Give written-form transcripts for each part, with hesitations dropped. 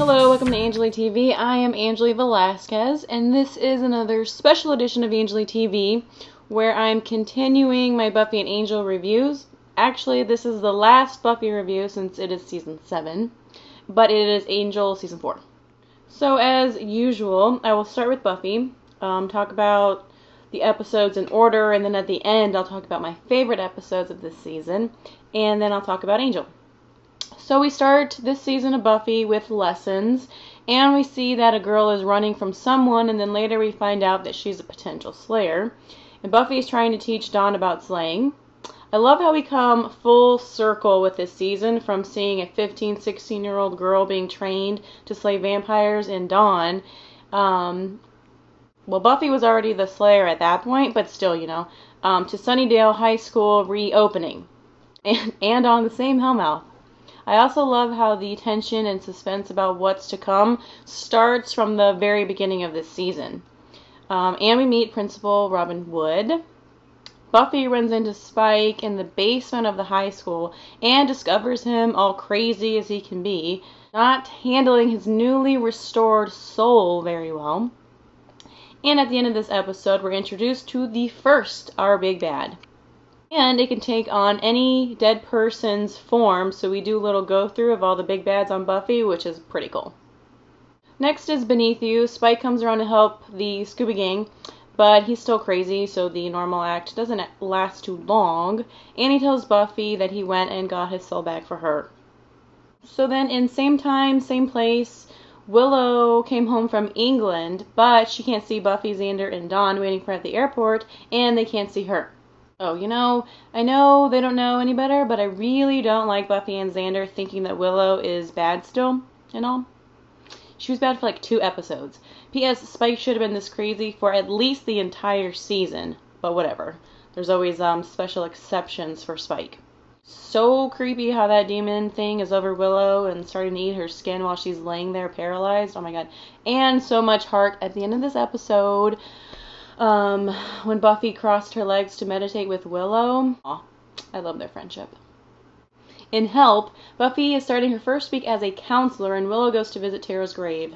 Hello, welcome to AnjuliTV. I am Anjuli Velazquez, and this is another special edition of AnjuliTV where I'm continuing my Buffy and Angel reviews. Actually, this is the last Buffy review since it is Season 7, but it is Angel Season 4. So, as usual, I will start with Buffy, talk about the episodes in order, and then at the end I'll talk about my favorite episodes of this season, and then I'll talk about Angel. So we start this season of Buffy with lessons, and we see that a girl is running from someone, and then later we find out that she's a potential slayer. And Buffy is trying to teach Dawn about slaying. I love how we come full circle with this season, from seeing a 15, 16-year-old girl being trained to slay vampires in Dawn. Well, Buffy was already the slayer at that point, but still, to Sunnydale High School reopening, and on the same Hellmouth. I also love how the tension and suspense about what's to come starts from the very beginning of this season. And we meet Principal Robin Wood. Buffy runs into Spike in the basement of the high school and discovers him, all crazy as he can be, not handling his newly restored soul very well. And at the end of this episode, we're introduced to the first, our big bad. And it can take on any dead person's form, so we do a little go-through of all the big bads on Buffy, which is pretty cool. Next is Beneath You. Spike comes around to help the Scooby Gang, but he's still crazy, so the normal act doesn't last too long, and he tells Buffy that he went and got his soul back for her. So then, in same time, same place, Willow came home from England, but she can't see Buffy, Xander, and Dawn waiting for her at the airport, and they can't see her. Oh, I know they don't know any better, but I really don't like Buffy and Xander thinking that Willow is bad still, and all. She was bad for like 2 episodes. P.S. Spike should have been this crazy for at least the entire season, but whatever. There's always special exceptions for Spike. So creepy how that demon thing is over Willow and starting to eat her skin while she's laying there paralyzed. Oh my god. And so much heart at the end of this episode. When Buffy crossed her legs to meditate with Willow. Aw, I love their friendship. In Help, Buffy is starting her first week as a counselor, and Willow goes to visit Tara's grave.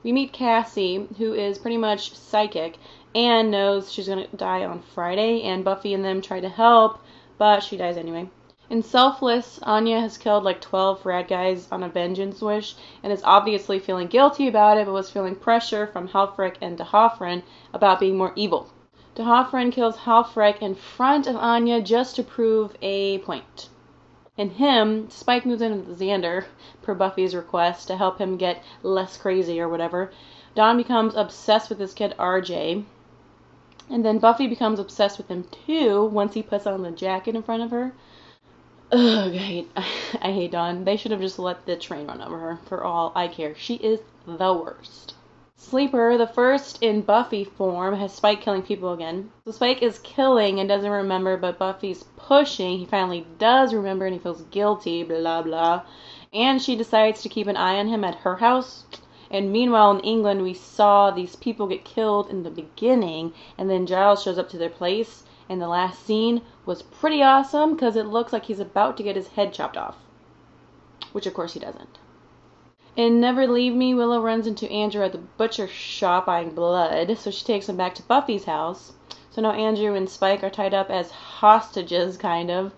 We meet Cassie, who is pretty much psychic, and knows she's going to die on Friday, and Buffy and them try to help, but she dies anyway. In Selfless, Anya has killed like 12 rad guys on a vengeance wish, and is obviously feeling guilty about it, but was feeling pressure from Halfrek and D'Hoffryn about being more evil. D'Hoffryn kills Halfrek in front of Anya just to prove a point. In Him, Spike moves in with Xander, per Buffy's request, to help him get less crazy or whatever. Dawn becomes obsessed with this kid RJ, and then Buffy becomes obsessed with him too once he puts on the jacket in front of her. Ugh, I hate Dawn. They should have just let the train run over her, for all I care. She is the worst. Sleeper, the first in Buffy form, has Spike killing people again. So Spike is killing and doesn't remember, but Buffy's pushing. He finally does remember and he feels guilty, blah blah. And she decides to keep an eye on him at her house. And meanwhile in England we saw these people get killed in the beginning, and then Giles shows up to their place. And the last scene was pretty awesome because it looks like he's about to get his head chopped off. Which of course he doesn't. In Never Leave Me, Willow runs into Andrew at the butcher shop buying blood, so she takes him back to Buffy's house. So now Andrew and Spike are tied up as hostages, kind of.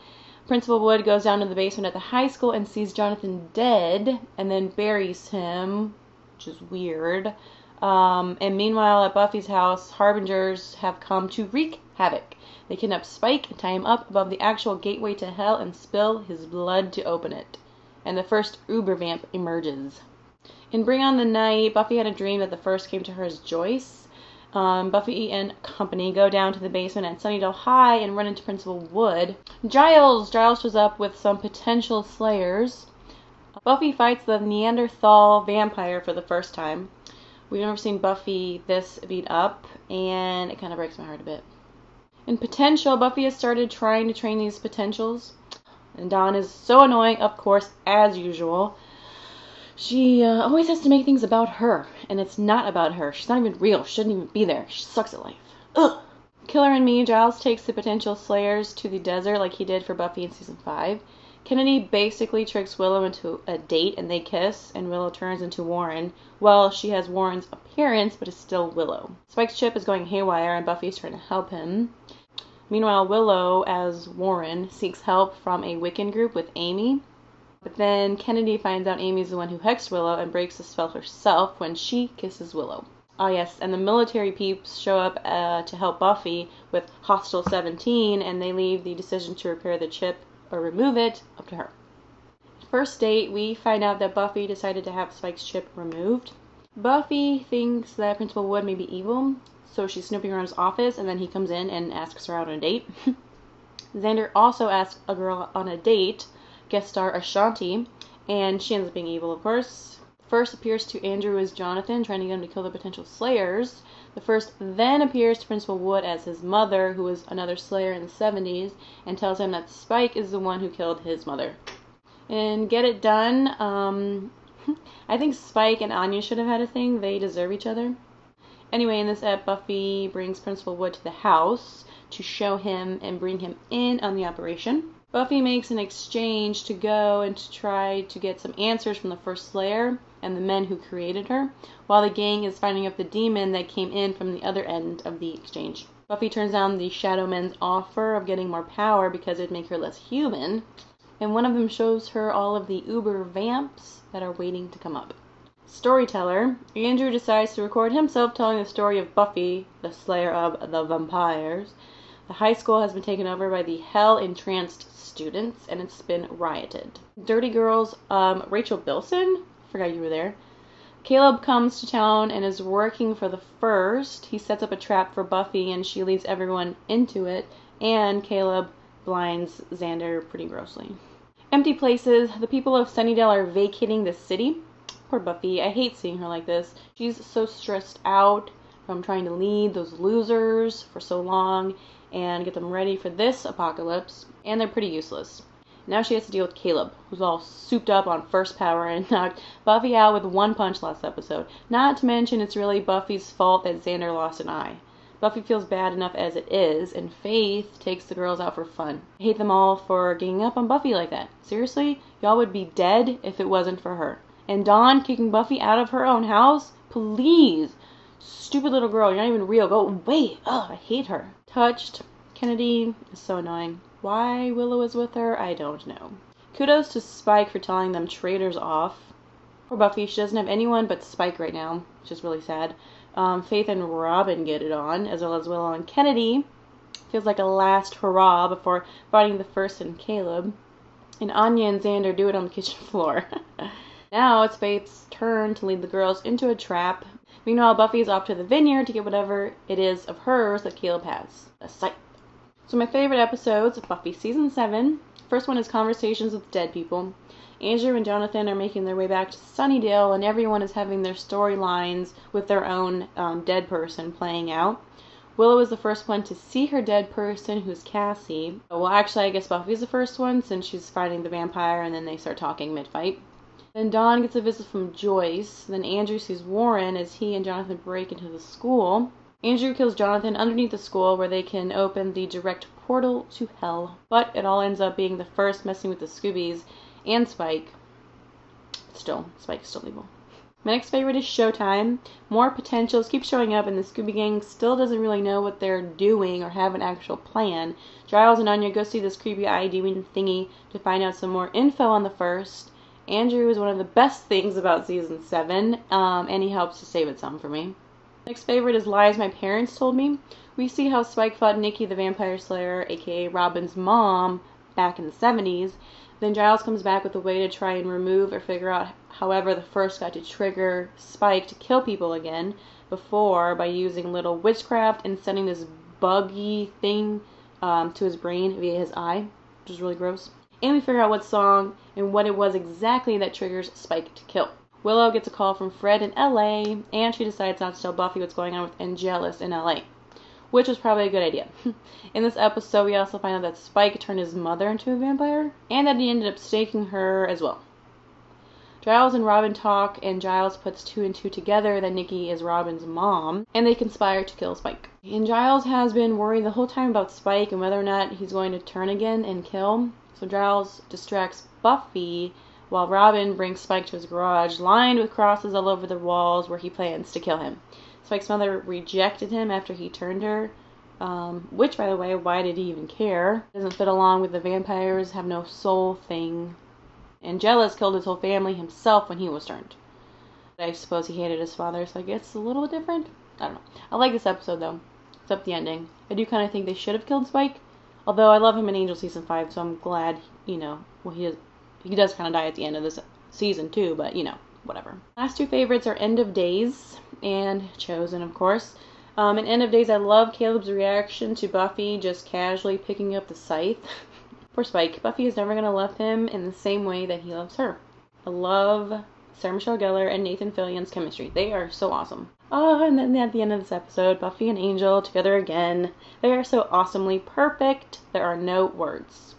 Principal Wood goes down to the basement at the high school and sees Jonathan dead, and then buries him, which is weird. And meanwhile at Buffy's house, Harbingers have come to wreak havoc. They kidnap Spike and tie him up above the actual gateway to hell and spill his blood to open it. And the first Uber vamp emerges. In Bring on the Night, Buffy had a dream that the first came to her as Joyce. Buffy and company go down to the basement at Sunnydale High and run into Principal Wood. Giles shows up with some potential slayers. Buffy fights the Neanderthal vampire for the first time. We've never seen Buffy this beat up, and it kind of breaks my heart a bit. In Potential, Buffy has started trying to train these potentials. And Dawn is so annoying, of course, as usual. She always has to make things about her, and it's not about her. She's not even real. She shouldn't even be there. She sucks at life. Ugh. Killer and Me, Giles takes the potential slayers to the desert like he did for Buffy in Season 5. Kennedy basically tricks Willow into a date and they kiss, and Willow turns into Warren. Well, she has Warren's appearance, but is still Willow. Spike's ship is going haywire and Buffy is trying to help him. Meanwhile, Willow, as Warren, seeks help from a Wiccan group with Amy. But then Kennedy finds out Amy's the one who hexed Willow and breaks the spell herself when she kisses Willow. Ah yes, and the military peeps show up to help Buffy with Hostile 17, and they leave the decision to repair the chip or remove it up to her. First date, we find out that Buffy decided to have Spike's chip removed. Buffy thinks that Principal Wood may be evil, so she's snooping around his office, and then he comes in and asks her out on a date. Xander also asks a girl on a date, guest star Ashanti, and she ends up being evil, of course. First appears to Andrew as Jonathan, trying to get him to kill the potential slayers. The first then appears to Principal Wood as his mother, who was another slayer in the 70s, and tells him that Spike is the one who killed his mother. And get it done, I think Spike and Anya should have had a thing. They deserve each other. Anyway, in this ep, Buffy brings Principal Wood to the house to show him and bring him in on the operation. Buffy makes an exchange to go and to try to get some answers from the first Slayer and the men who created her, while the gang is finding up the demon that came in from the other end of the exchange. Buffy turns down the Shadow Men's offer of getting more power because it'd make her less human, and one of them shows her all of the uber vamps that are waiting to come up. Storyteller, Andrew decides to record himself telling the story of Buffy, the Slayer of the Vampires. The high school has been taken over by the hell-entranced students, and it's been rioted. Dirty Girls, Rachel Bilson? Forgot you were there. Caleb comes to town and is working for the First. He sets up a trap for Buffy, and she leads everyone into it, and Caleb blinds Xander pretty grossly. Empty places. The people of Sunnydale are vacating the city. Poor Buffy. I hate seeing her like this. She's so stressed out from trying to lead those losers for so long and get them ready for this apocalypse, and they're pretty useless. Now she has to deal with Caleb, who's all souped up on first power and knocked Buffy out with one punch last episode. Not to mention it's really Buffy's fault that Xander lost an eye. Buffy feels bad enough as it is, and Faith takes the girls out for fun. I hate them all for ganging up on Buffy like that. Seriously? Y'all would be dead if it wasn't for her. And Dawn kicking Buffy out of her own house? Please! Stupid little girl, you're not even real. Go away! Ugh, I hate her. Touched. Kennedy is so annoying. Why Willow is with her, I don't know. Kudos to Spike for telling them traitors off. Poor Buffy, she doesn't have anyone but Spike right now, which is really sad. Faith and Robin get it on, as well as Willow and Kennedy. Feels like a last hurrah before fighting the First and Caleb. And Anya and Xander do it on the kitchen floor. Now it's Faith's turn to lead the girls into a trap. Meanwhile, Buffy is off to the vineyard to get whatever it is of hers that Caleb has. A sight. So my favorite episodes of Buffy Season 7. First one is Conversations with Dead People. Andrew and Jonathan are making their way back to Sunnydale, and everyone is having their storylines with their own dead person playing out. Willow is the first one to see her dead person, who's Cassie. Well, actually, I guess Buffy's the first one, since she's fighting the vampire, and then they start talking mid-fight. Then Dawn gets a visit from Joyce. Then Andrew sees Warren as he and Jonathan break into the school. Andrew kills Jonathan underneath the school, where they can open the direct portal to hell. But it all ends up being the First messing with the Scoobies and Spike. Still, Spike is still evil. My next favorite is Showtime. More potentials keep showing up, and the Scooby Gang still doesn't really know what they're doing or have an actual plan. Giles and Anya go see this creepy eye-doing thingy to find out some more info on the First. Andrew is one of the best things about Season 7, and he helps to save it some for me. Next favorite is Lies My Parents Told Me. We see how Spike fought Nikki the Vampire Slayer, aka Robin's mom, back in the 70s. Then Giles comes back with a way to try and remove or figure out however the First got to trigger Spike to kill people again before by using little witchcraft and sending this buggy thing to his brain via his eye, which is really gross. And we figure out what song and what it was exactly that triggers Spike to kill. Willow gets a call from Fred in LA, and she decides not to tell Buffy what's going on with Angelus in LA, which was probably a good idea. In this episode, we also find out that Spike turned his mother into a vampire, and that he ended up staking her as well. Giles and Robin talk, and Giles puts 2 and 2 together that Nikki is Robin's mom, and they conspire to kill Spike. And Giles has been worried the whole time about Spike and whether or not he's going to turn again and kill. So Giles distracts Buffy while Robin brings Spike to his garage, lined with crosses all over the walls where he plans to kill him. Spike's mother rejected him after he turned her, which, by the way, why did he even care? Doesn't fit along with the vampires have no soul thing. And Jealous killed his whole family himself when he was turned. I suppose he hated his father, so I guess it's a little different. I don't know. I like this episode, though. Except the ending. I do kind of think they should have killed Spike. Although I love him in Angel Season 5, so I'm glad, well, he does kind of die at the end of this season, too, but, whatever. Last two favorites are End of Days and Chosen, of course. In End of Days, I love Caleb's reaction to Buffy just casually picking up the scythe. Poor Spike. Buffy is never going to love him in the same way that he loves her. I love Sarah Michelle Gellar and Nathan Fillion's chemistry. They are so awesome. Oh, and then at the end of this episode, Buffy and Angel together again. They are so awesomely perfect. There are no words.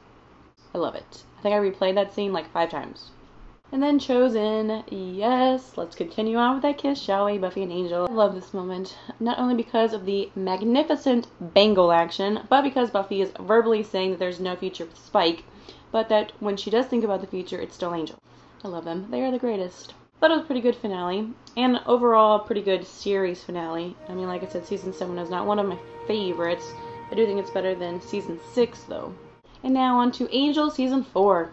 I love it. I think I replayed that scene like 5 times. And then Chosen. Yes, let's continue on with that kiss, shall we? Buffy and Angel. I love this moment. Not only because of the magnificent bangle action, but because Buffy is verbally saying that there's no future with Spike, but that when she does think about the future, it's still Angel. I love them. They are the greatest. But it was a pretty good finale, and overall pretty good series finale. I mean, like I said, Season 7 is not one of my favorites. I do think it's better than Season 6, though. And now on to Angel Season 4.